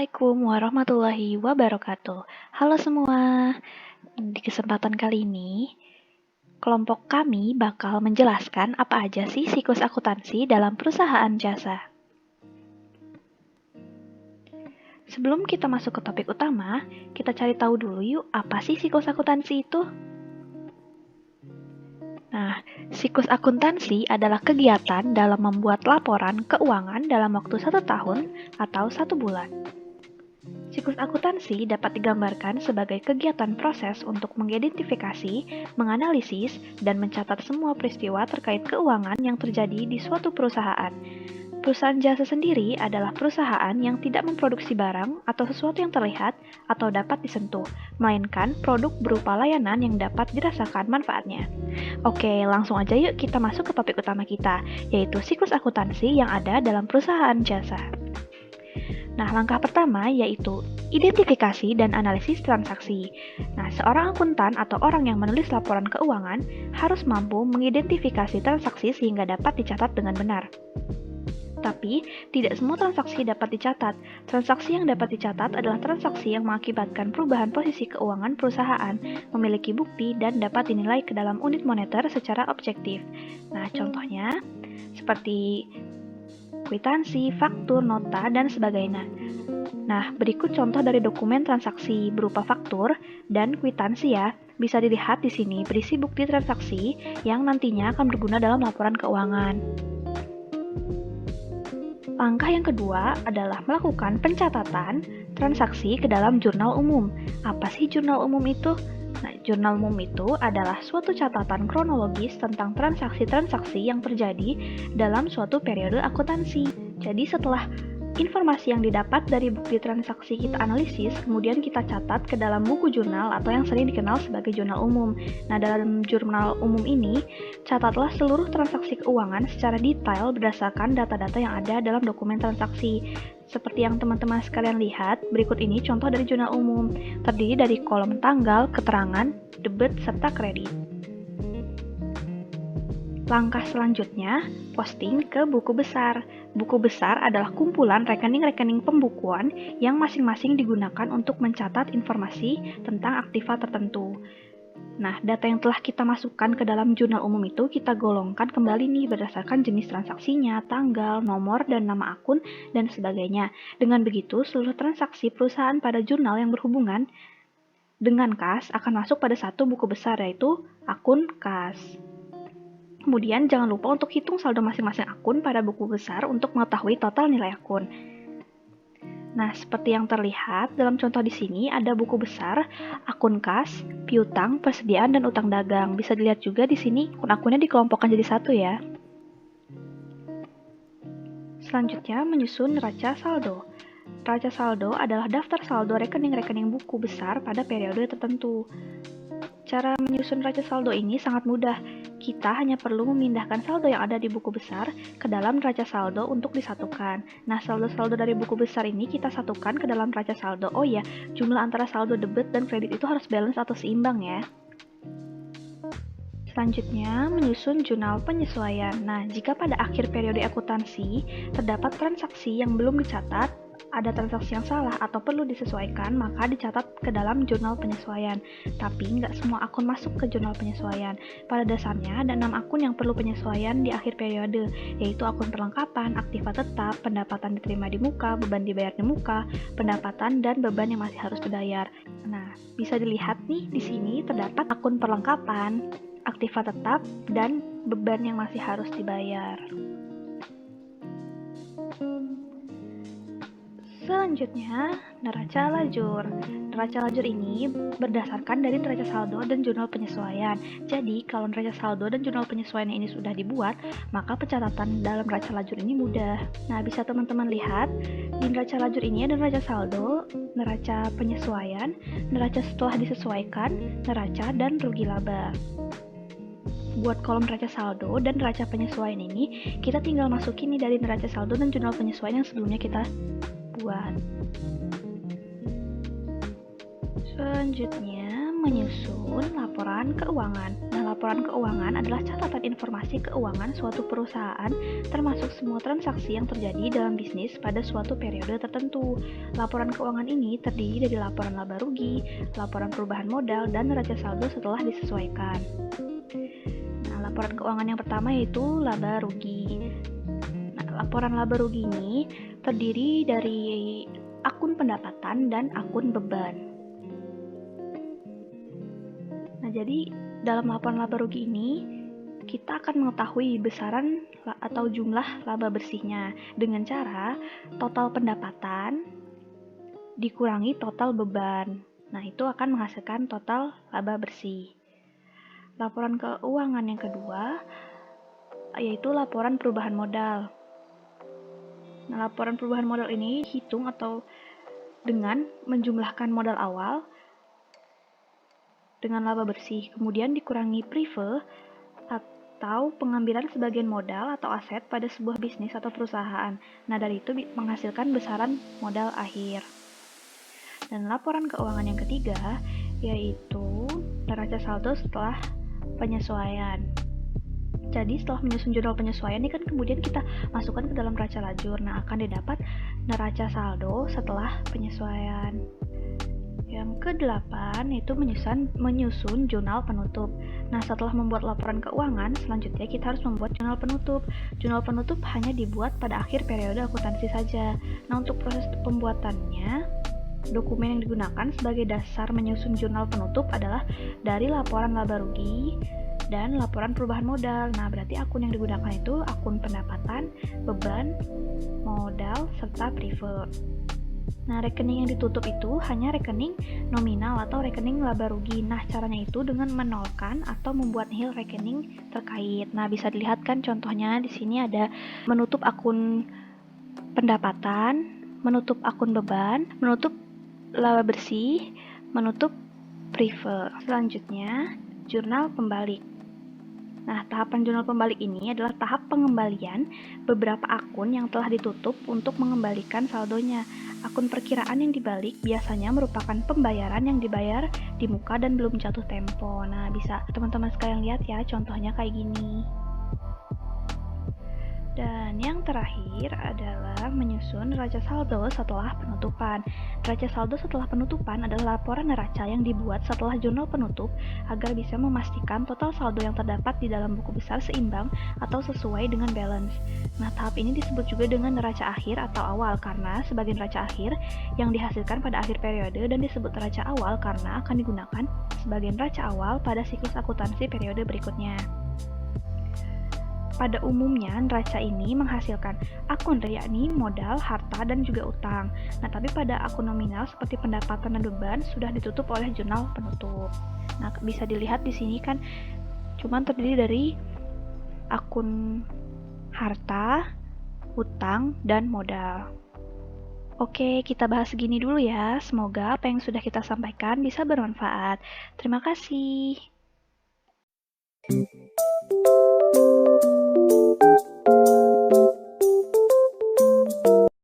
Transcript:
Assalamualaikum warahmatullahi wabarakatuh. Halo semua, di kesempatan kali ini, kelompok kami bakal menjelaskan apa aja sih siklus akuntansi dalam perusahaan jasa. Sebelum kita masuk ke topik utama, kita cari tahu dulu yuk apa sih siklus akuntansi itu? Nah, siklus akuntansi adalah kegiatan dalam membuat laporan keuangan dalam waktu 1 tahun atau 1 bulan. Siklus akuntansi dapat digambarkan sebagai kegiatan proses untuk mengidentifikasi, menganalisis, dan mencatat semua peristiwa terkait keuangan yang terjadi di suatu perusahaan. Perusahaan jasa sendiri adalah perusahaan yang tidak memproduksi barang atau sesuatu yang terlihat atau dapat disentuh, melainkan produk berupa layanan yang dapat dirasakan manfaatnya. Oke, langsung aja yuk kita masuk ke topik utama kita, yaitu siklus akuntansi yang ada dalam perusahaan jasa. Nah, langkah pertama yaitu identifikasi dan analisis transaksi. Nah, seorang akuntan atau orang yang menulis laporan keuangan harus mampu mengidentifikasi transaksi sehingga dapat dicatat dengan benar. Tapi, tidak semua transaksi dapat dicatat. Transaksi yang dapat dicatat adalah transaksi yang mengakibatkan perubahan posisi keuangan perusahaan, memiliki bukti, dan dapat dinilai ke dalam unit moneter secara objektif. Nah, contohnya seperti kwitansi, faktur, nota, dan sebagainya. Nah, berikut contoh dari dokumen transaksi berupa faktur dan kwitansi ya. Bisa dilihat di sini berisi bukti transaksi yang nantinya akan berguna dalam laporan keuangan. Langkah yang kedua adalah melakukan pencatatan transaksi ke dalam jurnal umum. Apa sih jurnal umum itu? Nah, jurnal umum itu adalah suatu catatan kronologis tentang transaksi-transaksi yang terjadi dalam suatu periode akuntansi. Jadi setelah informasi yang didapat dari bukti transaksi kita analisis, kemudian kita catat ke dalam buku jurnal atau yang sering dikenal sebagai jurnal umum. Nah, dalam jurnal umum ini, catatlah seluruh transaksi keuangan secara detail berdasarkan data-data yang ada dalam dokumen transaksi. Seperti yang teman-teman sekalian lihat, berikut ini contoh dari jurnal umum. Terdiri dari kolom tanggal, keterangan, debit, serta kredit. Langkah selanjutnya, posting ke buku besar. Buku besar adalah kumpulan rekening-rekening pembukuan yang masing-masing digunakan untuk mencatat informasi tentang aktiva tertentu. Nah, data yang telah kita masukkan ke dalam jurnal umum itu kita golongkan kembali nih berdasarkan jenis transaksinya, tanggal, nomor, dan nama akun, dan sebagainya. Dengan begitu, seluruh transaksi perusahaan pada jurnal yang berhubungan dengan kas akan masuk pada satu buku besar, yaitu akun kas. Kemudian jangan lupa untuk hitung saldo masing-masing akun pada buku besar untuk mengetahui total nilai akun. Nah, seperti yang terlihat dalam contoh di sini ada buku besar, akun kas, piutang, persediaan, dan utang dagang. Bisa dilihat juga di sini akun-akunnya dikelompokkan jadi satu ya. Selanjutnya menyusun neraca saldo. Neraca saldo adalah daftar saldo rekening-rekening buku besar pada periode tertentu. Cara menyusun neraca saldo ini sangat mudah. Kita hanya perlu memindahkan saldo yang ada di buku besar ke dalam neraca saldo untuk disatukan. Nah, saldo-saldo dari buku besar ini kita satukan ke dalam neraca saldo. Oh ya, jumlah antara saldo debit dan kredit itu harus balance atau seimbang ya. Selanjutnya, menyusun jurnal penyesuaian. Nah, jika pada akhir periode akuntansi terdapat transaksi yang belum dicatat, ada transaksi yang salah atau perlu disesuaikan, maka dicatat ke dalam jurnal penyesuaian. Tapi nggak semua akun masuk ke jurnal penyesuaian. Pada dasarnya ada 6 akun yang perlu penyesuaian di akhir periode, yaitu akun perlengkapan, aktiva tetap, pendapatan diterima di muka, beban dibayar di muka, pendapatan, dan beban yang masih harus dibayar. Nah, bisa dilihat nih di sini terdapat akun perlengkapan, aktiva tetap, dan beban yang masih harus dibayar. Selanjutnya, neraca lajur. Neraca lajur ini berdasarkan dari neraca saldo dan jurnal penyesuaian. Jadi, kalau neraca saldo dan jurnal penyesuaian ini sudah dibuat, maka pencatatan dalam neraca lajur ini mudah. Nah, bisa teman-teman lihat, di neraca lajur ini ada neraca saldo, neraca penyesuaian, neraca setelah disesuaikan, neraca, dan rugi laba. Buat kolom neraca saldo dan neraca penyesuaian ini, kita tinggal masukin nih dari neraca saldo dan jurnal penyesuaian yang sebelumnya kita buat. Selanjutnya, menyusun laporan keuangan. Nah, laporan keuangan adalah catatan informasi keuangan suatu perusahaan termasuk semua transaksi yang terjadi dalam bisnis pada suatu periode tertentu. Laporan keuangan ini terdiri dari laporan laba rugi, laporan perubahan modal, dan neraca saldo setelah disesuaikan. Nah, laporan keuangan yang pertama yaitu laba rugi. Nah, laporan laba rugi ini terdiri dari akun pendapatan dan akun beban. Nah, jadi dalam laporan laba rugi ini kita akan mengetahui besaran atau jumlah laba bersihnya dengan cara total pendapatan dikurangi total beban. Nah, itu akan menghasilkan total laba bersih. Laporan keuangan yang kedua yaitu laporan perubahan modal. Nah, laporan perubahan modal ini hitung atau dengan menjumlahkan modal awal dengan laba bersih, kemudian dikurangi prive atau pengambilan sebagian modal atau aset pada sebuah bisnis atau perusahaan. Nah, dari itu menghasilkan besaran modal akhir. Dan laporan keuangan yang ketiga yaitu neraca saldo setelah penyesuaian. Jadi setelah menyusun jurnal penyesuaian ini kan kemudian kita masukkan ke dalam neraca lajur. Nah, akan didapat neraca saldo setelah penyesuaian. Yang ke-8 itu menyusun jurnal penutup. Nah, setelah membuat laporan keuangan, selanjutnya kita harus membuat jurnal penutup. Jurnal penutup hanya dibuat pada akhir periode akuntansi saja. Nah, untuk proses pembuatannya, dokumen yang digunakan sebagai dasar menyusun jurnal penutup adalah dari laporan laba rugi dan laporan perubahan modal. Nah, berarti akun yang digunakan itu akun pendapatan, beban, modal, serta prive. Nah, rekening yang ditutup itu hanya rekening nominal atau rekening laba rugi. Nah, caranya itu dengan menolkan atau membuat nihil rekening terkait. Nah, bisa dilihat kan contohnya di sini ada menutup akun pendapatan, menutup akun beban, menutup laba bersih, menutup prive. Selanjutnya, jurnal pembalik. Nah, tahapan jurnal pembalik ini adalah tahap pengembalian beberapa akun yang telah ditutup untuk mengembalikan saldonya. Akun perkiraan yang dibalik biasanya merupakan pembayaran yang dibayar di muka dan belum jatuh tempo. Nah, bisa teman-teman sekalian lihat ya, contohnya kayak gini. Dan yang terakhir adalah menyusun neraca saldo setelah penutupan. Neraca saldo setelah penutupan adalah laporan neraca yang dibuat setelah jurnal penutup agar bisa memastikan total saldo yang terdapat di dalam buku besar seimbang atau sesuai dengan balance. Nah, tahap ini disebut juga dengan neraca akhir atau awal karena sebagai neraca akhir yang dihasilkan pada akhir periode dan disebut neraca awal karena akan digunakan sebagai neraca awal pada siklus akuntansi periode berikutnya. Pada umumnya, neraca ini menghasilkan akun yakni modal, harta, dan juga utang. Nah, tapi pada akun nominal seperti pendapatan dan beban sudah ditutup oleh jurnal penutup. Nah, bisa dilihat di sini kan cuma terdiri dari akun harta, utang, dan modal. Oke, kita bahas segini dulu ya. Semoga apa yang sudah kita sampaikan bisa bermanfaat. Terima kasih.